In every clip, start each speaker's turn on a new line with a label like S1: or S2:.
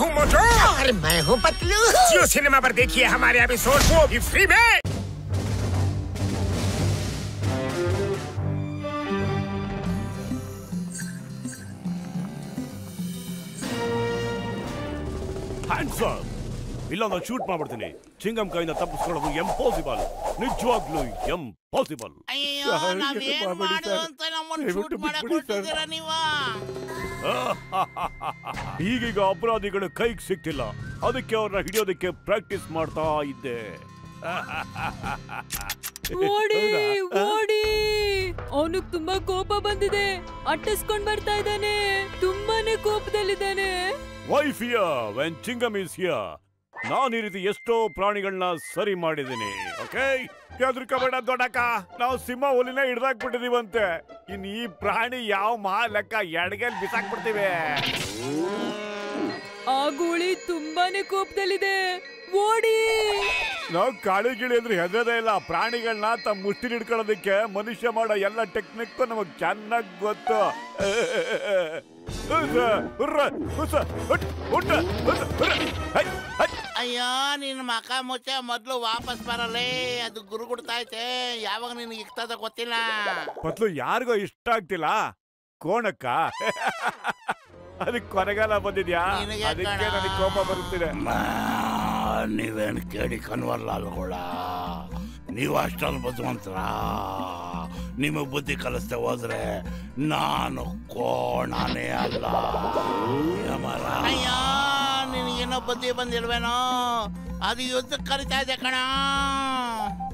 S1: हूँ मोटू
S2: और मैं हूँ पतलू।
S1: जियो सिनेमा पर देखिए हमारे एपिसोड, वो भी फ्री में।
S3: Hands up! ಇಲ್ಲ ನಾನು ಶೂಟ್ ಮಾಡ್ಬಿಡ್ತೀನಿ. ಚಿಂಗಂ ಕೈಯಿಂದ ತಪ್ಪಿಸ್ಕೊಳ್ಳೋದು ಇಂಪಾಸಿಬಲ್, ನಿಜವಾಗ್ಲೂ ಇಂಪಾಸಿಬಲ್.
S4: ಅಯ್ಯೋ, ನಾವೇನ್ ಮಾಡು ಅಂತ ನಮ್ಮನ್ನ ಶೂಟ್ ಮಾಡಕ್ ಹೊರಟಿದ್ದೀರಾ ನೀವು?
S3: ಈಗೀಗ ಅಪರಾಧಿಗಳು ಕೈಗೆ ಸಿಕ್ತಿಲ್ಲ, ಅದಕ್ಕೆ ಅವ್ರನ್ನ ಹಿಡಿಯೋದಕ್ಕೆ ಪ್ರಾಕ್ಟೀಸ್ ಮಾಡ್ತಾ ಇದ್ದೆ.
S5: ಓಡಿ ಓಡಿ, ಅವನಿಗೆ ತುಂಬಾ ಕೋಪ ಬಂದಿದೆ, ಅಟ್ಟಿಸ್ಕೊಂಡ್ ಬರ್ತಾ ಇದ್ದಾನೆ, ತುಂಬಾನೇ ಕೋಪದಲ್ಲಿದ್ದಾನೆ.
S3: Why fear when Chingam is here? ನಾನು ಈ ರೀತಿ ಎಷ್ಟೋ ಪ್ರಾಣಿಗಳನ್ನ ಸರಿ ಮಾಡಿದ್ದೀನಿ. ಓಕೆ, ಹೆದರ್ಕೋಬೇಡ ದೊಡ್ಡಕ್ಕ, ನಾವು ಸಿಂಹ ಹುಲಿನ ಹಿಡ್ದಾಕ್ಬಿಟ್ಟಿದೀವಂತೆ. ಇನ್ ಈ ಪ್ರಾಣಿ ಯಾವ ಲೆಕ್ಕ ಎಡಗಲ್ ಬಿಸಾಕ್ಬಿಡ್ತೀವಿ.
S5: ಆ ಗೂಳಿ ತುಂಬಾನೇ ಕೋಪದಲ್ಲಿದೆ, ಓಡಿ.
S3: ನಾವು ಕಾಳಿ ಗಿಳಿ ಅಂದ್ರೆ ಹೆದರದೇ ಇಲ್ಲ. ಪ್ರಾಣಿಗಳನ್ನ ತಮ್ಮ ಮುಷ್ಟಿಲಿ ಹಿಡ್ಕೊಳ್ಳೋದಕ್ಕೆ ಮನುಷ್ಯ ಮಾಡೋ ಎಲ್ಲ ಟೆಕ್ನಿಕ್ ನಮಗ್ ಚೆನ್ನಾಗಿ ಗೊತ್ತು.
S4: ಅಯ್ಯೋ, ನಿನ್ನ ಮಕ ಮುಚ್ಚ, ಮೊದ್ಲು ವಾಪಸ್ ಬರಲೇ. ಅದು ಗುರುಗುಡ್ತಾ ಐತೆ, ಯಾವಾಗ ನಿನಗೆ ಇರ್ತದ ಗೊತ್ತಿಲ್ಲ.
S3: ಮೊದ್ಲು ಯಾರಿಗೋ ಇಷ್ಟ ಆಗ್ತಿಲ್ಲ, ಕೋಣಕ್ಕ. ಅದಕ್ಕೆ ಕೊನೆಗಾಲ ಬಂದಿದ್ಯಾ, ಅದಕ್ಕೆ ನನಗೆ ಕೋಪ ಬರುತ್ತಿದೆ.
S4: ನೀವೇನು ಕೇಳಿ ಕನ್ವರ್ಲಾಲ್ಗಳ, ನೀವು ಅಷ್ಟೊಂದು ಬುದ್ಧಿವಂತರ. ನಿಮಗೆ ಬುದ್ಧಿ ಕಲಿಸ್ದೆ ಹೋದ್ರೆ ನಾನು ಕೋಣನೇ ಅಲ್ಲ. ಅಯ್ಯೋ, ನಿನಗೇನೋ ಬುದ್ಧಿ ಬಂದಿಲ್ವೇನೋ? ಅದು ಯುದ್ಧಕ್ಕೆ ಕರಿತಾ ಇದೆ ಕಣ.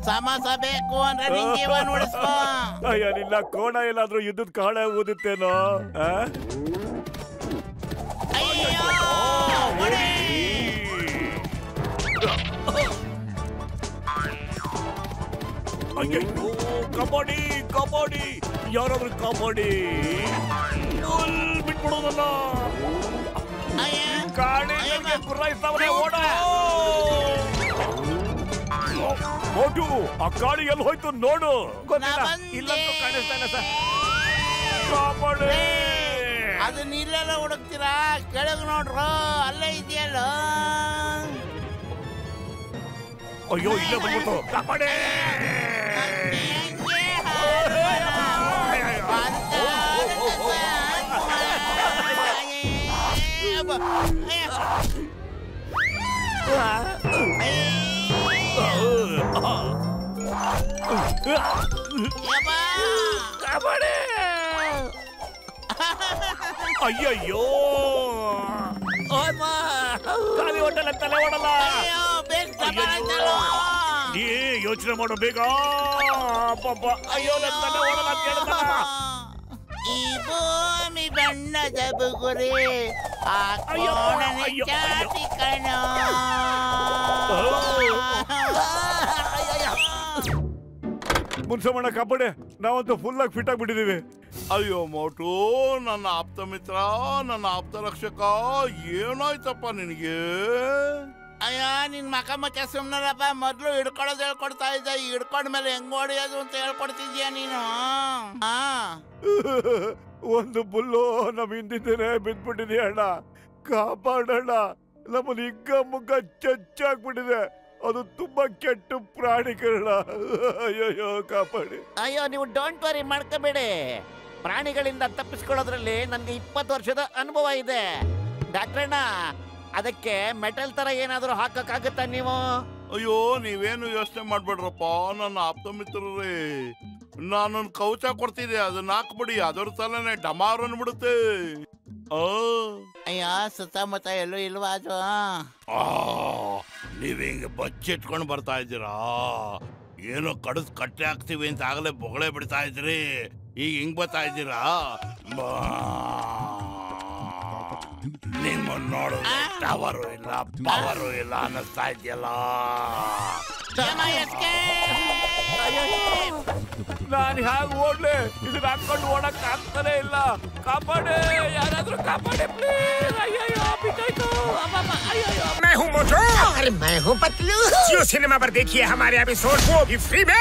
S4: ಸಮಾಸ ಬೇಕು ಅಂದ್ರೆ ನಿಂಗೆ ನೋಡಿಸ್ಕೋ.
S3: ಅಯ್ಯ, ನಿನ್ನ ಕೋಣ ಎಲ್ಲಾದ್ರೂ ಯುದ್ಧದ ಕಾಳೆ ಊದುತ್ತೇನೋ? ಅಯ್ಯೋ, ಕಬಡ್ಡಿ ಕಬಡ್ಡಿ, ಯಾರಾದ್ರೂ ಕಬಡ್ಡಿ ಬಿಟ್ಬಿಡೋದಲ್ಲ. ಕಾಣೆ ಗುರ್ರಾಯಿಸ್ತಾವನೆ, ಓಡ. ಮೋಟು, ಆ ಕಾಳಿ ಎಲ್ಲಿ ಹೋಯ್ತು ನೋಡು. ಇಲ್ಲಂತೂ ಕಾಣಿಸ್ತಾ ಇಲ್ಲ ಸರ್. ಕಬಡ್ಡಿ
S4: ಅದು ನೀರೆಲ್ಲ ಹುಡುಕ್ತೀರಾ? ಕೆಳಗೆ ನೋಡ್ರು, ಅಲ್ಲೇ ಇದೆಯಲ್ಲ.
S3: ಅಯ್ಯೋ, ಇಲ್ಲೇ ಬಂದ್ಬಿಟ್ಟು. ಕಬಡ್ಡಿ ಅಯ್ಯಯ್ಯೋ, ಖಾಲಿ ಹೊಟ್ಟೆಲ್ಲ ತಲೆ ಓಡಲ್ಲ. ಯೋಚನೆ ಮಾಡೋ ಬೇಗ. ಅಯ್ಯೋ, ನನ್ನ ತಲೆ ಓಡಲ್ಲ ಅಂತ ಹೇಳ್ತಾನ.
S4: ಈ ಭೂಮಿ ಬಣ್ಣದ ಬುಗುರಿ, ಆ ಕೋಣನೆ ಚಾಟಿ ಕಣ.
S3: ಮುನ್ಸಮಣ್ಣ, ಕಬಡ್ಡಿ ನಾವಂತೂ ಫುಲ್ ಆಗಿ ಫಿಟ್ ಆಗಿಬಿಟ್ಟಿದೀವಿ.
S6: ಅಯ್ಯೋ ಮೋಟು, ನನ್ನ ಆಪ್ತ ಮಿತ್ರ, ನನ್ನ ಆಪ್ತ ರಕ್ಷಕ, ಏನಾಯ್ತಪ್ಪ ನಿನಗೆ?
S4: ಅಯ್ಯ, ನಿನ್ ಮಕ ಮಚ್ಚ ಸುಮ್ನಲ್ಲಪ್ಪ. ಮೊದ್ಲು ಹಿಡ್ಕೊಳ್ಳೋದು ಹೇಳ್ಕೊಡ್ತಾ ಇದ್ದ, ಹಿಡ್ಕೊಂಡ್ಮೇಲೆ ಹೆಂಗ್ ಹೊಡಿಯೋದು ಅಂತ ಹೇಳ್ಕೊಡ್ತಿದ್ಯಾ ನೀನು.
S3: ಒಂದು ಬುಲ್ಲು ನಮ್ ಹಿಂದಿದ್ದೇನೆ ಬಿದ್ದ್ಬಿಟ್ಟಿದೆ ಅಣ್ಣ, ಕಾಪಾಡೋಣ. ನಮ್ಮಲ್ಲಿ ಹಿಗ್ಗ ಮುಗ್ಗ ಚಚ್ಚಾಗ್ಬಿಟ್ಟಿದೆ. ಅದು ತುಂಬಾ ಕೆಟ್ಟ ಪ್ರಾಣಿಗಳನ್ನ. ಅಯ್ಯೋ, ಕಾಪಾಡಿ.
S2: ಅಯ್ಯೋ, ನೀವು ಡೋಂಟ್ ವರಿ ಮಾಡ್ಕೋಬೇಡಿ. ಪ್ರಾಣಿಗಳಿಂದ ತಪ್ಪಿಸ್ಕೊಳ್ಳೋದ್ರಲ್ಲಿ ನನ್ಗೆ 20 ವರ್ಷದ ಅನುಭವ ಇದೆ ಡಾಕ್ಟ್ರಣ್ಣ. ಅದಕ್ಕೆ ಮೆಟಲ್ ತರ ಏನಾದ್ರೂ ಹಾಕಕ್ಕಾಗತ್ತಾ ನೀವು?
S6: ಅಯ್ಯೋ, ನೀವೇನು ಯೋಚನೆ ಮಾಡ್ಬೇಡ್ರಪ್ಪ ನನ್ನ ಆಪ್ತ ಮಿತ್ರರೇ. ನಾನೊಂದು ಕವಚ ಕೊಡ್ತಿದ್ದೆ, ಅದನ್ನ ಹಾಕ್ಬಿಡಿ, ಅದರ ತಲೆನೆ ಡಮಾರ್ ಅನ್ಬಿಡುತ್ತೆ.
S4: ಅಯ್ಯ, ಸುತ್ತಮುತ್ತ ಎಲ್ಲೂ ಇಲ್ವಾ ಅದು?
S6: ನೀವ್ ಹಿಂಗೆ ಬಚ್ಚಿಟ್ಕೊಂಡು ಬರ್ತಾ ಇದ್ದೀರಾ? ಏನೋ ಕಡಿಸ್ ಕಟ್ಟೆ ಹಾಕ್ತಿವಿ ಅಂತ ಆಗಲೇ ಬೊಗಳೆ ಬಿಡ್ತಾ ಇದ್ರಿ, ಈಗ ಹಿಂಗ್ ಬರ್ತಾ ಇದ್ದೀರಾ? ನಿಮ್ಮ ನೋಡಿದ್ರೆ ಟವರು ಇಲ್ಲ, ಪವರು ಇಲ್ಲ ಅನ್ನಿಸ್ತಾ ಇದೆಯಲ್ಲ.
S3: ನಾನು ಹೇಗೆ ಓಡ್ಲೆ? ಇದನ್ನ ಹಾಕೊಂಡು ಓಡಕ್ ಆಗ್ತಾನೆ ಇಲ್ಲ. ಕಾಪಾಡಿ, ಯಾರಾದ್ರೂ ಕಾಪಾಡಿ ಪ್ಲೀಸ್. ಅಯ್ಯಯ್ಯೋ, ಬಿದ್ದಾಯ್ತು.
S1: मैं हूँ मोटू
S2: और मैं हूँ पतलू।
S1: जियो सिनेमा पर देखिए हमारे एपिसोड, वो भी फ्री में।